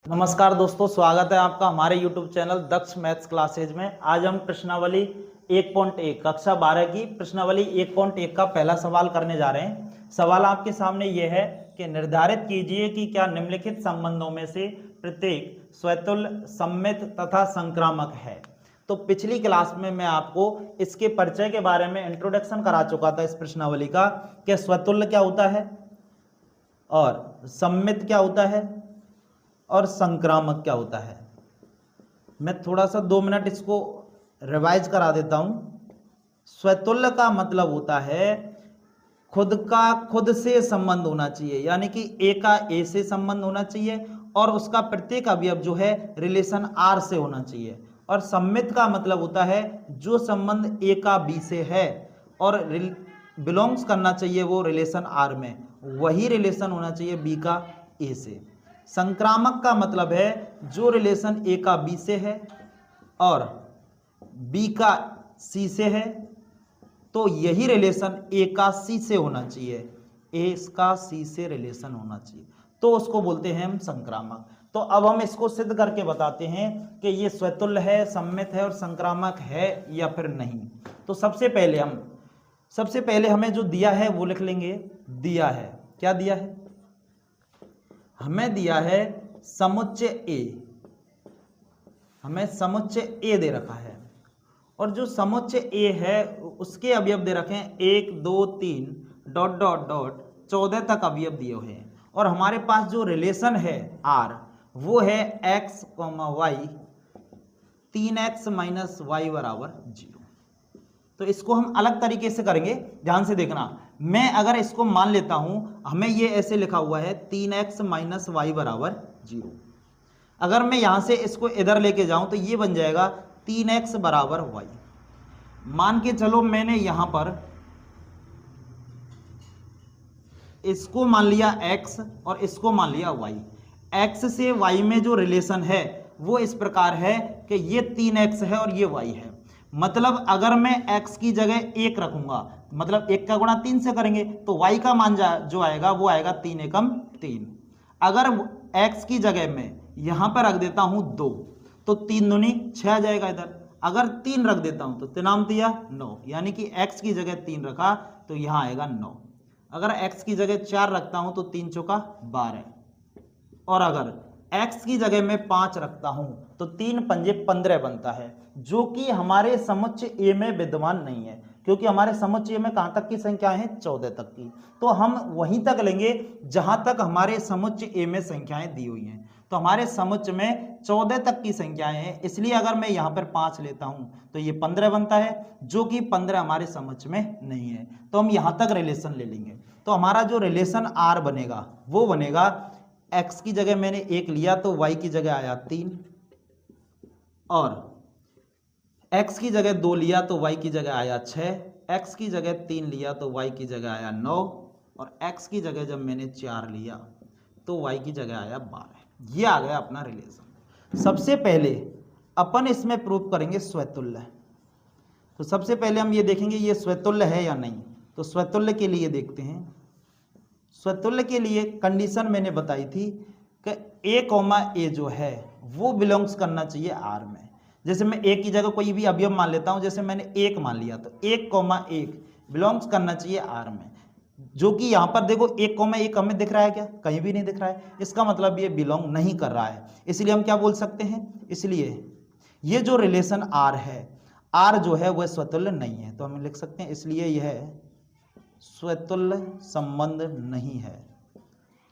नमस्कार दोस्तों, स्वागत है आपका हमारे YouTube चैनल दक्ष मैथ्स क्लासेज में। आज हम प्रश्नावली 1.1 कक्षा 12 की प्रश्नावली 1.1 का पहला सवाल करने जा रहे हैं। सवाल आपके सामने यह है कि निर्धारित कीजिए कि क्या निम्नलिखित संबंधों में से प्रत्येक स्वतुल्य, सममित तथा संक्रामक है। तो पिछली क्लास में मैं आपको इसके परिचय के बारे में इंट्रोडक्शन करा चुका था इस प्रश्नावली का, कि स्वतुल्य क्या होता है और सममित क्या होता है और संक्रामक क्या होता है। मैं थोड़ा सा 2 मिनट इसको रिवाइज करा देता हूं। स्वतुल्य का मतलब होता है खुद का खुद से संबंध होना चाहिए, यानी कि ए का ए से संबंध होना चाहिए और उसका प्रत्येक अवयव जो है रिलेशन आर से होना चाहिए। और सममित का मतलब होता है जो संबंध ए का बी से है और बिलोंग्स करना चाहिए वो रिलेशन आर में, वही रिलेशन होना चाहिए बी का ए से। संक्रामक का मतलब है जो रिलेशन ए का बी से है और बी का सी से है, तो यही रिलेशन ए का सी से होना चाहिए, ए का सी से रिलेशन होना चाहिए, तो उसको बोलते हैं हम संक्रामक। तो अब हम इसको सिद्ध करके बताते हैं कि ये स्वतुल्य है, सममित है और संक्रामक है या फिर नहीं। तो सबसे पहले हमें जो दिया है वो लिख लेंगे। दिया है, क्या दिया है? हमें दिया है समुच्चय ए, हमें समुच्चय ए दे रखा है और जो समुच्चय ए है उसके अवयव दे रखे हैं 1 2 3 डॉट डॉट डॉट 14 तक अवयव दिए हुए हैं। और हमारे पास जो रिलेशन है आर वो है x, y 3x minus Y बराबर 0। तो इसको हम अलग तरीके से करेंगे, ध्यान से देखना। मैं अगर इसको मान लेता हूं, हमें ये ऐसे लिखा हुआ है 3x माइनस वाई बराबर 0। अगर मैं यहां से इसको इधर लेके जाऊं तो ये बन जाएगा 3x बराबर y। मान के चलो मैंने यहां पर इसको मान लिया x और इसको मान लिया y। x से y में जो रिलेशन है वो इस प्रकार है कि ये 3x है और ये y है। मतलब अगर मैं x की जगह 1 रखूंगा, मतलब 1 का गुणा 3 से करेंगे तो y का मान जो आएगा वो आएगा 3 एकम 3। अगर x की जगह में यहां पर रख देता हूं 2 तो 3 दूनी 6 आ जाएगा इधर। अगर 3 रख देता हूं तो 3 9, यानी कि x की जगह 3 रखा तो यहां आएगा 9। अगर x की जगह 4 रखता हूं तो 3 चौका 12, और अगर x की जगह में 5 रखता हूं तो 3 पंजे 15 बनता है, जो कि हमारे समुच्चय ए में विद्यमान नहीं है, क्योंकि हमारे समुच्चय में कहां तक की संख्या है? 14 तक की। तो हम वहीं तक लेंगे जहां तक हमारे समुच्चय ए में संख्याएं दी हुई हैं। तो हमारे समुच्चय में 14 तक की संख्याएं हैं, इसलिए अगर मैं यहां पर 5 लेता हूं तो ये 15 बनता है, जो कि 15 हमारे समुच्चय में नहीं है। तो हम यहां तक रिलेशन ले लेंगे। तो हमारा जो रिलेशन आर बनेगा वो बनेगा, x की जगह मैंने 1 लिया तो y की जगह आया 3, और x की जगह 2 लिया तो y की जगह आया 6, x की जगह 3 लिया तो y की जगह आया 9, और x की जगह जब मैंने 4 लिया तो y की जगह आया 12। ये आ गया अपना रिलेशन। सबसे पहले अपन इसमें प्रूव करेंगे स्वतुल्य। तो सबसे पहले हम ये देखेंगे ये स्वतुल्य है या नहीं। तो स्वतुल्य के लिए देखते हैं। स्वतुल्य के लिए कंडीशन मैंने बताई थी कि a कॉमा ए जो है वो बिलोंग्स करना चाहिए आर में। जैसे मैं a की जगह कोई भी अवयव मान लेता हूं, जैसे मैंने 1 मान लिया तो 1,1 बिलोंग्स करना चाहिए आर में, जो कि यहां पर देखो 1,1 हमें दिख रहा है क्या? कहीं भी नहीं दिख रहा है। इसका मतलब ये बिलोंग नहीं कर रहा है। इसलिए हम क्या बोल सकते हैं? इसलिए ये जो रिलेशन आर है, आर जो है वह स्वतुल्य नहीं है। तो हम लिख सकते हैं इसलिए यह स्वतुल्य संबंध नहीं है,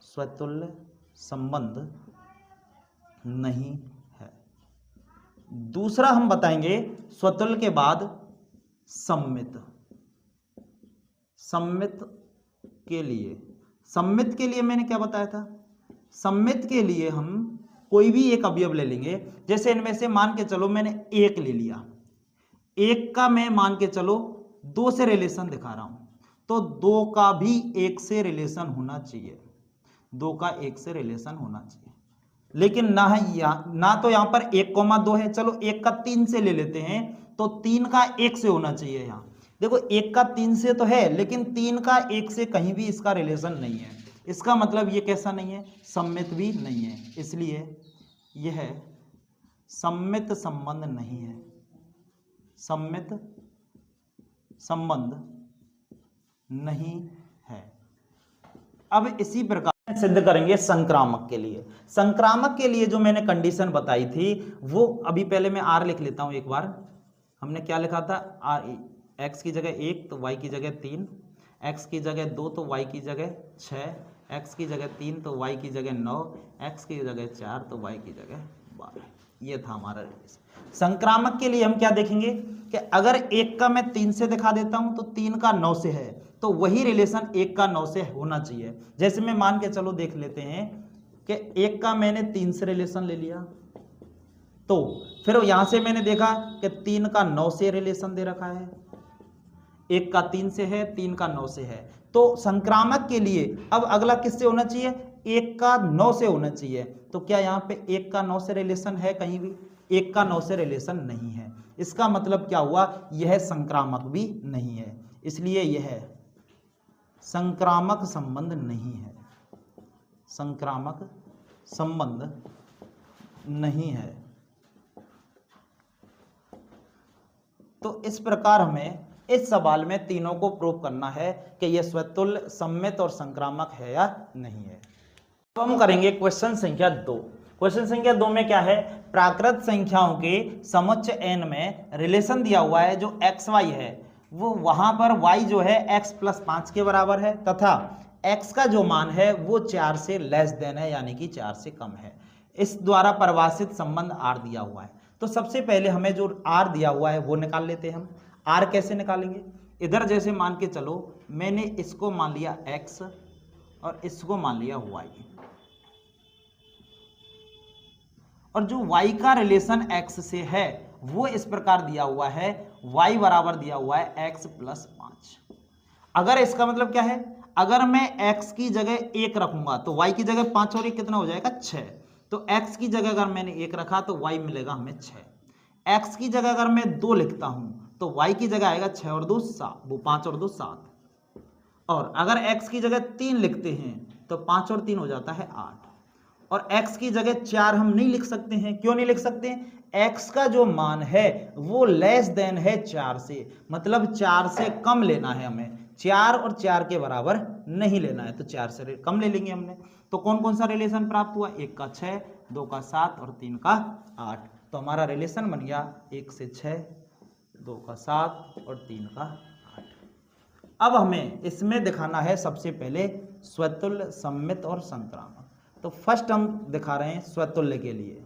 स्वतुल्य संबंध नहीं है। दूसरा हम बताएंगे स्वतुल्य के बाद सममित। सममित के लिए मैंने क्या बताया था? सममित के लिए हम कोई भी एक अवयव ले लेंगे। जैसे इनमें से मान के चलो मैंने 1 ले लिया, 1 का मैं मान के चलो 2 से रिलेशन दिखा रहा हूं, तो 2 का भी 1 से रिलेशन होना चाहिए, 2 का 1 से रिलेशन होना चाहिए। लेकिन ना तो यहां पर 1,2 है, चलो 1 का 3 से ले लेते हैं, तो 3 का 1 से होना चाहिए। यहां देखो 1 का 3 से तो है, लेकिन 3 का 1 से कहीं भी इसका रिलेशन नहीं है। इसका मतलब ये कैसा नहीं है? सममित भी नहीं है। इसलिए यह सममित संबंध नहीं है, सममित संबंध नहीं है। अब इसी प्रकार सिद्ध करेंगे संक्रामक के लिए। संक्रामक के लिए जो मैंने कंडीशन बताई थी वो अभी पहले मैं आर लिख लेता हूं एक बार। हमने क्या लिखा था, आर, एक्स की जगह 1 तो वाई की जगह 3, एक्स की जगह 2 तो वाई की जगह 6, एक्स की जगह 3 तो वाई की जगह 9, एक्स की जगह 4 तो वाई की जगह 12। ये था हमारा रिलेशन। संक्रामक के लिए हम क्या देखेंगे कि अगर 1 का मैं 3 से दिखा देता हूं तो 3 का 9 से है, तो वही रिलेशन 1 का 9 से होना चाहिए। जैसे मैं मान के चलो देख लेते हैं कि 1 का मैंने 3 से रिलेशन ले लिया, तो फिर यहां से मैंने देखा कि 3 का 9 से रिलेशन दे रखा है, 1 का 3 से है, 3 का 9 से है। तो संक्रामक के लिए अब अगला किससे होना चाहिए, 1 का 9 से होना चाहिए। तो क्या यहाँ पे 1 का 9 से रिलेशन है, कहीं भी 1 का 9 से रिलेशन नहीं है। इसका मतलब क्या हुआ, यह संक्रामक भी नहीं है, इसलिए यह संक्रामक संबंध नहीं है, संक्रामक संबंध नहीं है। तो इस प्रकार हमें इस सवाल में तीनों को प्रूव करना है कि यह स्वतुल्य, सममित और संक्रामक है या नहीं है। तो हम करेंगे क्वेश्चन संख्या 2। क्वेश्चन संख्या 2 में क्या है, प्राकृत संख्याओं के समुच्चय n में रिलेशन दिया हुआ है जो एक्स वाई है, वो वहां पर y जो है x + 5 के बराबर है तथा x का जो मान है वो 4 से लेस देन है, यानी कि 4 से कम है। इस द्वारा परिभाषित संबंध r दिया हुआ है। तो सबसे पहले हमें जो r दिया हुआ है वो निकाल लेते हैं हम। r कैसे निकालेंगे, इधर जैसे मान के चलो मैंने इसको मान लिया x और इसको मान लिया y, और जो y का रिलेशन x से है वो इस प्रकार दिया हुआ है, y बराबर दिया हुआ है x + 5। अगर इसका मतलब क्या है, अगर मैं x की जगह 1 रखूंगा तो y की जगह 5 और 1 कितना हो जाएगा 6। तो x की जगह अगर मैंने 1 रखा तो y मिलेगा हमें 6। x की जगह अगर मैं 2 लिखता हूं तो y की जगह आएगा 6 और 2 7, वो 5 और 2 7। और अगर x की जगह 3 लिखते हैं तो 5 और 3 हो जाता है 8। और x की जगह 4 हम नहीं लिख सकते हैं, क्यों नहीं लिख सकते, x का जो मान है वो लेस देन है 4 से, मतलब 4 से कम लेना है हमें, 4 और 4 के बराबर नहीं लेना है, तो 4 से कम ले लेंगे हमने। तो कौन कौन सा रिलेशन प्राप्त हुआ, 1 का 6, 2 का 7 और 3 का 8। तो हमारा रिलेशन बन गया 1 से 6, 2 का 7 और 3 का 8। अब हमें इसमें दिखाना है सबसे पहले स्वतुल्य, सममित और संक्रामक। तो फर्स्ट हम दिखा रहे हैं स्वतुल्य के लिए।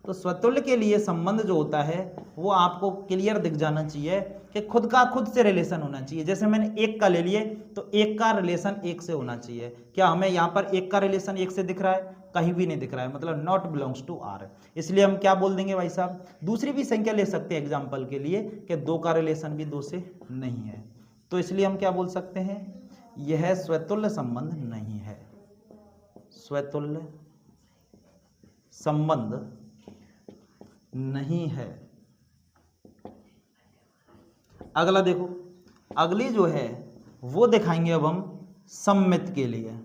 तो स्वतुल्य के लिए संबंध जो होता है वो आपको क्लियर दिख जाना चाहिए कि खुद का खुद से रिलेशन होना चाहिए। जैसे मैंने 1 का ले लिए तो 1 का रिलेशन 1 से होना चाहिए। क्या हमें यहाँ पर 1 का रिलेशन 1 से दिख रहा है, कहीं भी नहीं दिख रहा है, मतलब नॉट बिलोंग्स टू आर। इसलिए हम क्या बोल देंगे भाई साहब, दूसरी भी संख्या ले सकते हैं एग्जाम्पल के लिए कि 2 का रिलेशन भी 2 से नहीं है। तो इसलिए हम क्या बोल सकते हैं, यह स्वतुल्य संबंध नहीं है, स्वतुल्य संबंध नहीं है। अगला देखो, अगली जो है वो दिखाएंगे अब हम सममित के लिए।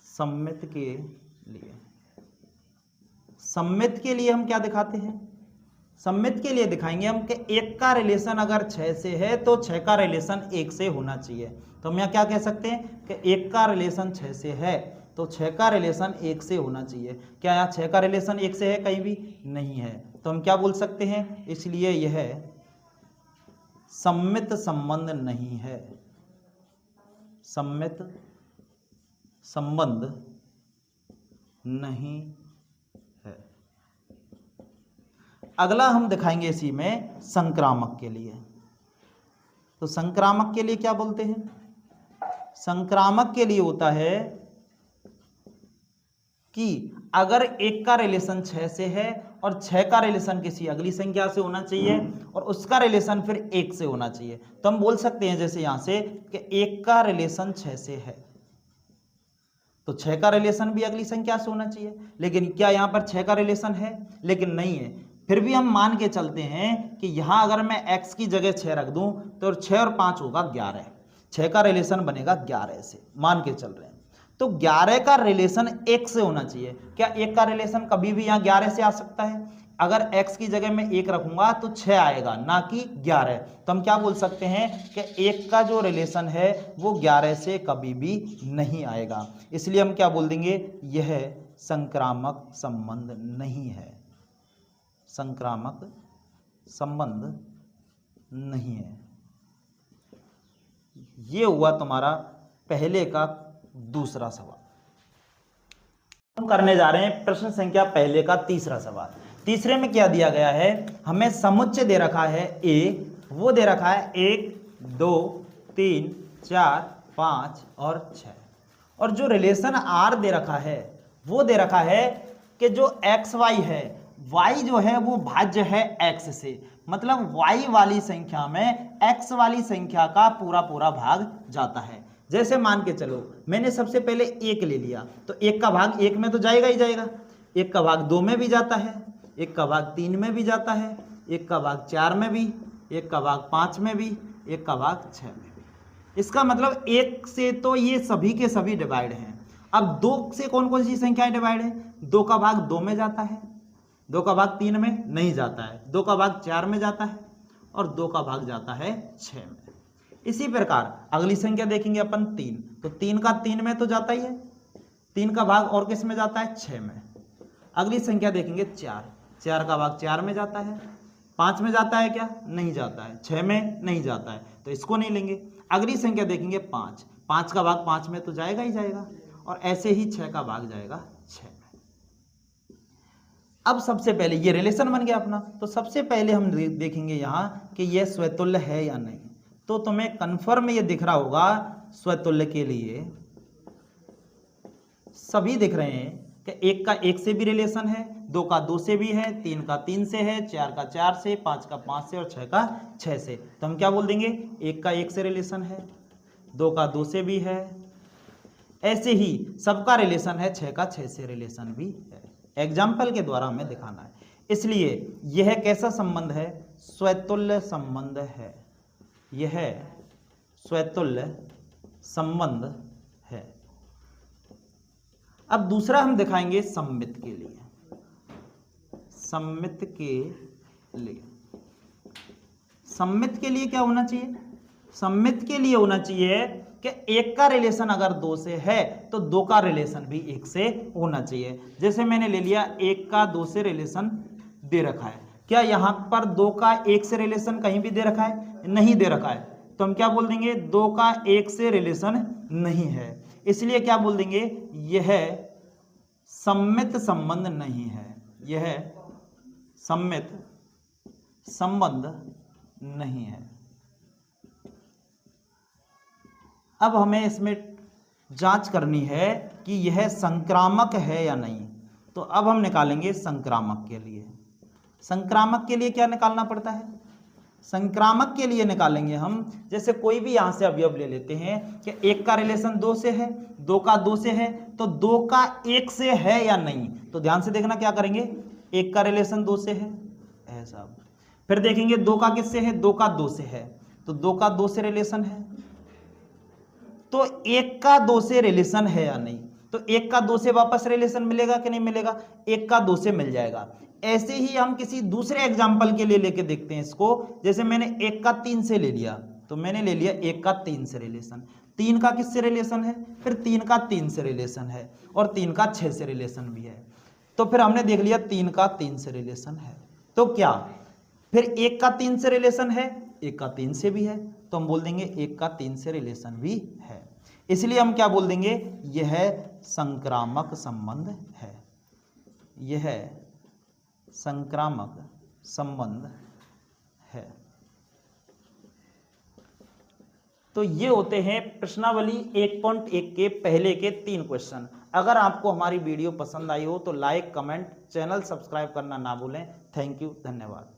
सममित के लिए, सममित के लिए हम क्या दिखाते हैं, सममित के लिए दिखाएंगे हम कि 1 का रिलेशन अगर 6 से है तो 6 का रिलेशन 1 से होना चाहिए। तो हम यहाँ क्या कह सकते हैं कि 1 का रिलेशन 6 से है तो 6 का रिलेशन 1 से होना चाहिए। क्या यहाँ 6 का रिलेशन 1 से है, कहीं भी नहीं है, तो हम क्या बोल सकते हैं, इसलिए यह सममित संबंध नहीं है, सममित संबंध नहीं है। अगला हम दिखाएंगे इसी में संक्रामक के लिए। तो संक्रामक के लिए क्या बोलते हैं, संक्रामक के लिए होता है कि अगर 1 का रिलेशन 6 से है और 6 का रिलेशन किसी अगली संख्या से होना चाहिए और उसका रिलेशन फिर 1 से होना चाहिए, तो हम बोल सकते हैं जैसे यहां से कि 1 का रिलेशन 6 से है तो 6 का रिलेशन भी अगली संख्या से होना चाहिए। लेकिन क्या यहां पर 6 का रिलेशन है, लेकिन नहीं है। फिर भी हम मान के चलते हैं कि यहां अगर मैं x की जगह 6 रख दूं तो 6 और 5 होगा 11, 6 का रिलेशन बनेगा 11 से, मान के चल रहे हैं। तो 11 का रिलेशन 1 से होना चाहिए। क्या 1 का रिलेशन कभी भी यहाँ 11 से आ सकता है? अगर x की जगह में 1 रखूंगा तो 6 आएगा, ना कि 11। तो हम क्या बोल सकते हैं कि 1 का जो रिलेशन है वो 11 से कभी भी नहीं आएगा। इसलिए हम क्या बोल देंगे, यह संक्रामक संबंध नहीं है, संक्रामक संबंध नहीं है। ये हुआ तुम्हारा पहले का दूसरा सवाल। हम करने जा रहे हैं प्रश्न संख्या पहले का तीसरा सवाल। तीसरे में क्या दिया गया है, हमें समुच्चय दे रखा है ए, वो दे रखा है 1 2 3 4 5 और 6, और जो रिलेशन आर दे रखा है वो दे रखा है कि जो एक्स वाई है, y जो है वो भाज्य है x से, मतलब y वाली संख्या में x वाली संख्या का पूरा पूरा भाग जाता है। जैसे मान के चलो मैंने सबसे पहले 1 ले लिया, तो 1 का भाग 1 में तो जाएगा ही जाएगा, 1 का भाग 2 में भी जाता है, 1 का भाग 3 में भी जाता है, 1 का भाग 4 में भी, 1 का भाग 5 में भी, 1 का भाग 6 में भी। इसका मतलब 1 से तो ये सभी के सभी डिवाइड हैं। अब 2 से कौन कौन सी संख्याएं डिवाइड है? 2 का भाग 2 में जाता है, 2 का भाग 3 में नहीं जाता है, 2 का भाग 4 में जाता है, और 2 का भाग जाता है 6 में। इसी प्रकार अगली संख्या देखेंगे अपन 3, तो 3 का 3 में तो जाता ही है, 3 का भाग और किस में जाता है? 6 में। अगली संख्या देखेंगे 4, 4 का भाग 4 में जाता है, 5 में जाता है क्या? नहीं जाता है, 6 में नहीं जाता है, तो इसको नहीं लेंगे। अगली संख्या देखेंगे 5, 5 का भाग 5 में तो जाएगा ही जाएगा, और ऐसे ही 6 का भाग जाएगा 6 में। अब सबसे पहले ये रिलेशन बन गया अपना, तो सबसे पहले हम देखेंगे यहाँ कि यह स्वतुल्य है या नहीं। तो तुम्हें कन्फर्म ये दिख रहा होगा स्वतुल्य के लिए सभी दिख रहे हैं कि 1 का 1 से भी रिलेशन है, 2 का 2 से भी है, 3 का 3 से है, 4 का 4 से, 5 का 5 से और 6 का 6 से। तो हम क्या बोल देंगे, 1 का 1 से रिलेशन है, 2 का 2 से भी है, ऐसे ही सबका रिलेशन है, 6 का 6 से रिलेशन भी है। एग्जाम्पल के द्वारा हमें दिखाना है। इसलिए यह कैसा संबंध है? स्वतुल्य संबंध है, यह स्वतुल्य संबंध है। अब दूसरा हम दिखाएंगे सममित के लिए। सममित के लिए, सममित के लिए क्या होना चाहिए? सममित के लिए होना चाहिए कि 1 का रिलेशन अगर 2 से है तो 2 का रिलेशन भी 1 से होना चाहिए। जैसे मैंने ले लिया 1 का 2 से रिलेशन दे रखा है, क्या यहां पर 2 का 1 से रिलेशन कहीं भी दे रखा है? नहीं दे रखा है, तो हम क्या बोल देंगे, 2 का 1 से रिलेशन नहीं है। इसलिए क्या बोल देंगे, यह सममित संबंध नहीं है, यह सममित संबंध नहीं है। अब हमें इसमें जांच करनी है कि यह संक्रामक है या नहीं। तो अब हम निकालेंगे संक्रामक के लिए। संक्रामक के लिए क्या निकालना पड़ता है? संक्रामक के लिए निकालेंगे हम, जैसे कोई भी यहां से अवयव ले लेते हैं कि 1 का रिलेशन 2 से है, 2 का 2 से है, तो 2 का 1 से है या नहीं। तो ध्यान से देखना, क्या करेंगे, 1 का रिलेशन 2 से है ऐसा, फिर देखेंगे 2 का किससे है? 2 का 2 से है, तो 2 का 2 से रिलेशन है, तो 1 का 2 से रिलेशन है या नहीं। तो 1 का 2 से वापस रिलेशन मिलेगा कि नहीं मिलेगा? 1 का 2 से मिल जाएगा। ऐसे ही हम किसी दूसरे एग्जाम्पल के लिए लेके देखते हैं इसको। जैसे मैंने 1 का 3 से ले लिया, तो मैंने ले लिया 1 का 3 से रिलेशन, 3 का किससे रिलेशन है? फिर 3 का 3 से रिलेशन है, और 3 का 6 से रिलेशन भी है। तो फिर हमने देख लिया 3 का 3 से रिलेशन है, तो क्या फिर 1 का 3 से रिलेशन है? 1 का 3 से भी है, तो हम बोल देंगे 1 का 3 से रिलेशन भी है। इसलिए हम क्या बोल देंगे, यह संक्रामक संबंध है, यह संक्रामक संबंध है। तो ये होते हैं प्रश्नावली 1.1 के पहले के 3 क्वेश्चन। अगर आपको हमारी वीडियो पसंद आई हो तो लाइक, कमेंट, चैनल सब्सक्राइब करना ना भूलें। थैंक यू, धन्यवाद।